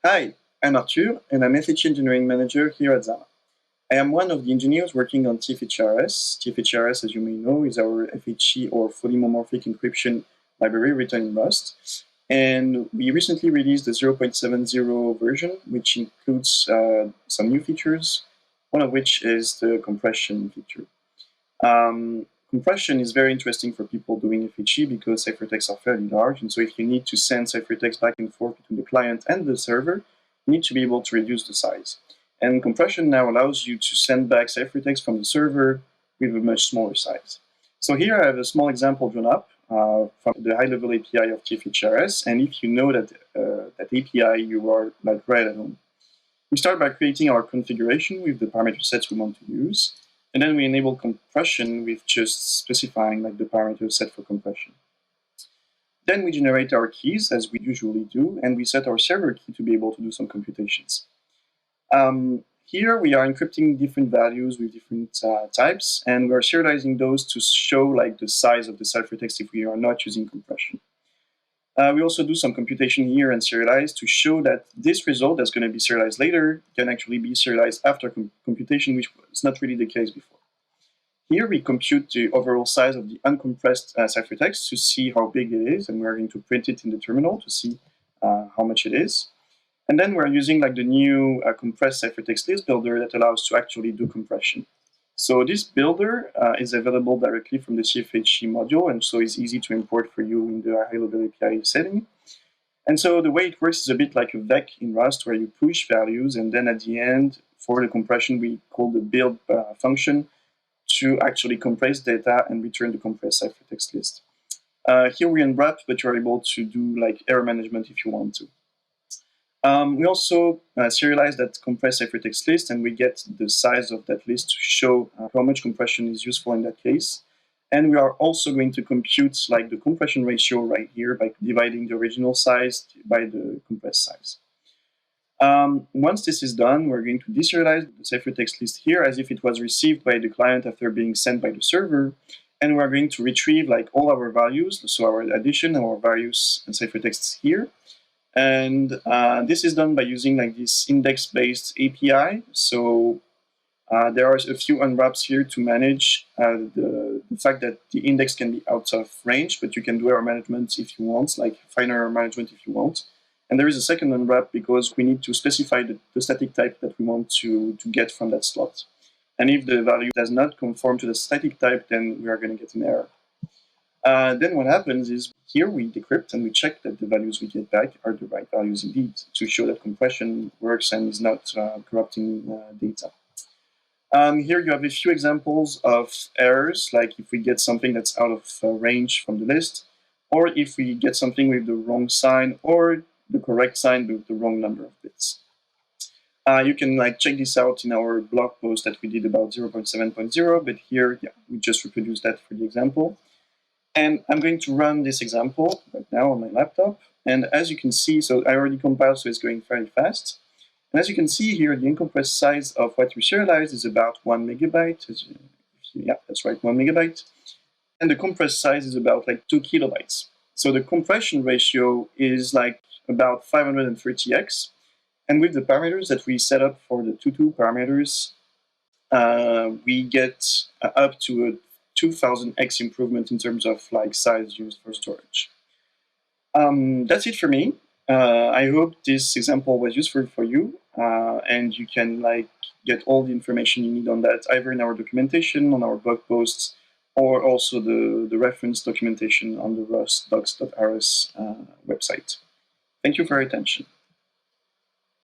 Hi, I'm Arthur, and I'm FHE Engineering Manager here at Zama. I am one of the engineers working on TFHE-rs. TFHE-rs, as you may know, is our FHE or fully homomorphic encryption library written in Rust. And we recently released the 0.70 version, which includes some new features, one of which is the compression feature. Compression is very interesting for people doing FHE because ciphertexts are fairly large, and so if you need to send ciphertext back and forth between the client and the server, you need to be able to reduce the size. And compression now allows you to send back ciphertext from the server with a much smaller size. So here I have a small example drawn up from the high-level API of TFHE-rs, and if you know that that API, you are like right at home. We start by creating our configuration with the parameter sets we want to use. And then we enable compression with just specifying like the parameter set for compression. Then we generate our keys as we usually do, and we set our server key to be able to do some computations. Here we are encrypting different values with different types, and we are serializing those to show like the size of the ciphertext if we are not using compression. We also do some computation here and serialize to show that this result that's going to be serialized later can actually be serialized after computation, which was not really the case before. Here we compute the overall size of the uncompressed ciphertext to see how big it is, and we're going to print it in the terminal to see how much it is. And then we're using like the new compressed ciphertext list builder that allows to actually do compression. So this builder is available directly from the CFHE module, and so it's easy to import for you in the high-level API setting. And so the way it works is a bit like a vec in Rust, where you push values, and then at the end, for the compression, we call the build function to actually compress data and return the compressed ciphertext list. Here we unwrap, but you're able to do like error management if you want to. We also serialize that compressed ciphertext list, and we get the size of that list to show how much compression is useful in that case. And we are also going to compute like the compression ratio right here by dividing the original size by the compressed size. Once this is done, we're going to deserialize the ciphertext list here as if it was received by the client after being sent by the server. And we're going to retrieve like all our values, so our addition, our various ciphertexts here. And this is done by using like this index-based API. So there are a few unwraps here to manage the fact that the index can be out of range, but you can do error management if you want, like fine error management if you want. And there is a second unwrap because we need to specify the static type that we want to get from that slot. And if the value does not conform to the static type, then we are going to get an error. Then what happens is here we decrypt and we check that the values we get back are the right values indeed to show that compression works and is not corrupting data. Here you have a few examples of errors, like if we get something that's out of range from the list, or if we get something with the wrong sign or the correct sign with the wrong number of bits. You can like check this out in our blog post that we did about 0.7.0, but here we just reproduce that for the example. And I'm going to run this example right now on my laptop. And as you can see, so I already compiled, so it's going fairly fast. And as you can see here, the uncompressed size of what we serialized is about 1 megabyte. Yeah, that's right, 1 megabyte. And the compressed size is about like 2 kilobytes. So the compression ratio is like about 530x. And with the parameters that we set up for the 2 parameters, we get up to a 2000x improvement in terms of like size used for storage. That's it for me. I hope this example was useful for you, and you can like get all the information you need on that either in our documentation, on our blog posts, or also the reference documentation on the rustdocs.rs website. Thank you for your attention.